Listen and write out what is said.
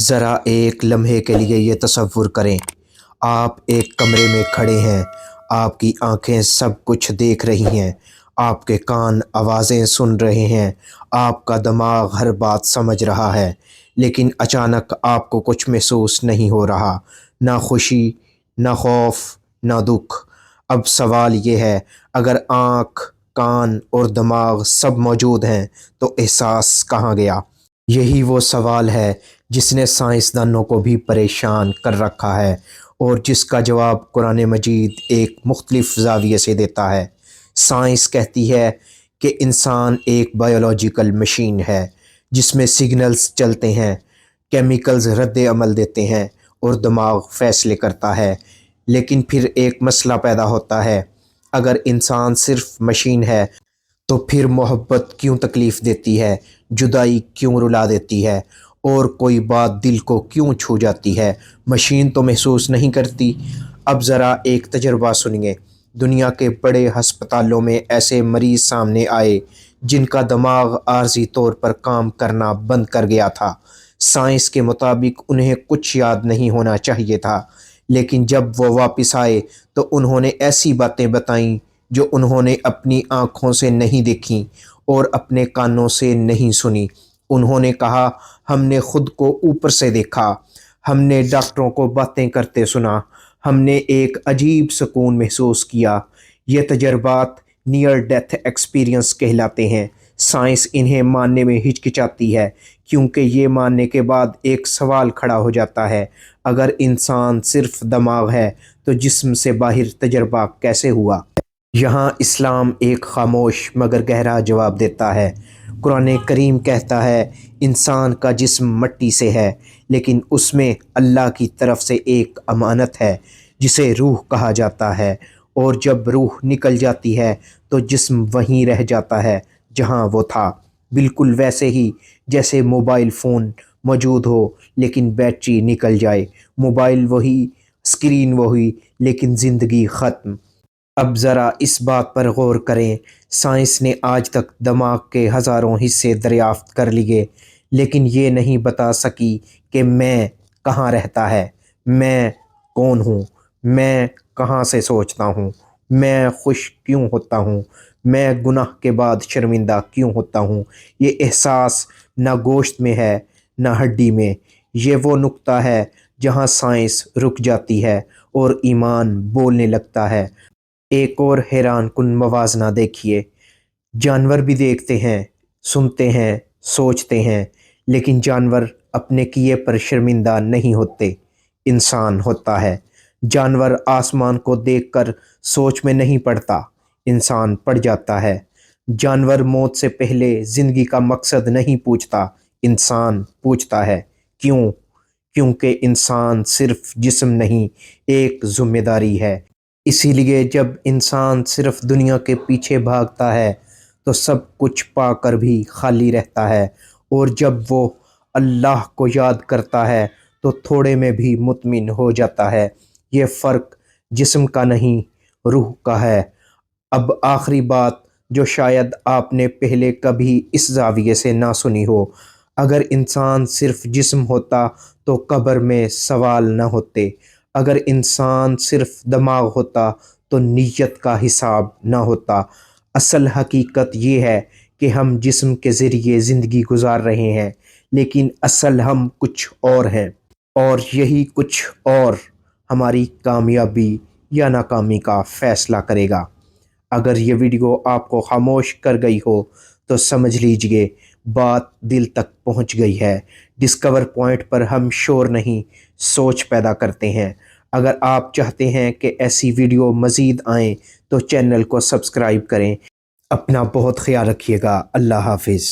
ذرا ایک لمحے کے لیے یہ تصور کریں، آپ ایک کمرے میں کھڑے ہیں، آپ کی آنکھیں سب کچھ دیکھ رہی ہیں، آپ کے کان آوازیں سن رہے ہیں، آپ کا دماغ ہر بات سمجھ رہا ہے، لیکن اچانک آپ کو کچھ محسوس نہیں ہو رہا، نہ خوشی، نہ خوف، نہ دکھ۔ اب سوال یہ ہے، اگر آنکھ، کان اور دماغ سب موجود ہیں تو احساس کہاں گیا؟ یہی وہ سوال ہے جس نے سائنسدانوں کو بھی پریشان کر رکھا ہے اور جس کا جواب قرآن مجید ایک مختلف زاویے سے دیتا ہے۔ سائنس کہتی ہے کہ انسان ایک بائیولوجیکل مشین ہے جس میں سگنلز چلتے ہیں، کیمیکلز رد عمل دیتے ہیں اور دماغ فیصلے کرتا ہے۔ لیکن پھر ایک مسئلہ پیدا ہوتا ہے، اگر انسان صرف مشین ہے تو پھر محبت کیوں تکلیف دیتی ہے، جدائی کیوں رلا دیتی ہے، اور کوئی بات دل کو کیوں چھو جاتی ہے؟ مشین تو محسوس نہیں کرتی۔ اب ذرا ایک تجربہ سنیے۔ دنیا کے بڑے ہسپتالوں میں ایسے مریض سامنے آئے جن کا دماغ عارضی طور پر کام کرنا بند کر گیا تھا۔ سائنس کے مطابق انہیں کچھ یاد نہیں ہونا چاہیے تھا، لیکن جب وہ واپس آئے تو انہوں نے ایسی باتیں بتائیں جو انہوں نے اپنی آنکھوں سے نہیں دیکھیں اور اپنے کانوں سے نہیں سنی۔ انہوں نے کہا، ہم نے خود کو اوپر سے دیکھا، ہم نے ڈاکٹروں کو باتیں کرتے سنا، ہم نے ایک عجیب سکون محسوس کیا۔ یہ تجربات نیئر ڈیتھ ایکسپیرئنس کہلاتے ہیں۔ سائنس انہیں ماننے میں ہچکچاتی ہے کیونکہ یہ ماننے کے بعد ایک سوال کھڑا ہو جاتا ہے، اگر انسان صرف دماغ ہے تو جسم سے باہر تجربہ کیسے ہوا؟ یہاں اسلام ایک خاموش مگر گہرا جواب دیتا ہے۔ قرآن کریم کہتا ہے، انسان کا جسم مٹی سے ہے، لیکن اس میں اللہ کی طرف سے ایک امانت ہے جسے روح کہا جاتا ہے، اور جب روح نکل جاتی ہے تو جسم وہیں رہ جاتا ہے جہاں وہ تھا، بالکل ویسے ہی جیسے موبائل فون موجود ہو لیکن بیٹری نکل جائے، موبائل وہی، اسکرین وہی، لیکن زندگی ختم۔ اب ذرا اس بات پر غور کریں، سائنس نے آج تک دماغ کے ہزاروں حصے دریافت کر لیے، لیکن یہ نہیں بتا سکی کہ میں کہاں رہتا ہے، میں کون ہوں، میں کہاں سے سوچتا ہوں، میں خوش کیوں ہوتا ہوں، میں گناہ کے بعد شرمندہ کیوں ہوتا ہوں۔ یہ احساس نہ گوشت میں ہے نہ ہڈی میں۔ یہ وہ نقطہ ہے جہاں سائنس رک جاتی ہے اور ایمان بولنے لگتا ہے۔ ایک اور حیران کن موازنہ دیکھیے، جانور بھی دیکھتے ہیں، سنتے ہیں، سوچتے ہیں، لیکن جانور اپنے کیے پر شرمندہ نہیں ہوتے، انسان ہوتا ہے۔ جانور آسمان کو دیکھ کر سوچ میں نہیں پڑتا، انسان پڑ جاتا ہے۔ جانور موت سے پہلے زندگی کا مقصد نہیں پوچھتا، انسان پوچھتا ہے۔ کیوں؟ کیونکہ انسان صرف جسم نہیں، ایک ذمہ داری ہے۔ اسی لیے جب انسان صرف دنیا کے پیچھے بھاگتا ہے تو سب کچھ پا کر بھی خالی رہتا ہے، اور جب وہ اللہ کو یاد کرتا ہے تو تھوڑے میں بھی مطمئن ہو جاتا ہے۔ یہ فرق جسم کا نہیں، روح کا ہے۔ اب آخری بات جو شاید آپ نے پہلے کبھی اس زاویے سے نہ سنی ہو، اگر انسان صرف جسم ہوتا تو قبر میں سوال نہ ہوتے، اگر انسان صرف دماغ ہوتا تو نیت کا حساب نہ ہوتا۔ اصل حقیقت یہ ہے کہ ہم جسم کے ذریعے زندگی گزار رہے ہیں، لیکن اصل ہم کچھ اور ہیں، اور یہی کچھ اور ہماری کامیابی یا ناکامی کا فیصلہ کرے گا۔ اگر یہ ویڈیو آپ کو خاموش کر گئی ہو تو سمجھ لیجئے بات دل تک پہنچ گئی ہے۔ ڈسکور پوائنٹ پر ہم شور نہیں، سوچ پیدا کرتے ہیں۔ اگر آپ چاہتے ہیں کہ ایسی ویڈیو مزید آئیں تو چینل کو سبسکرائب کریں۔ اپنا بہت خیال رکھیے گا۔ اللہ حافظ۔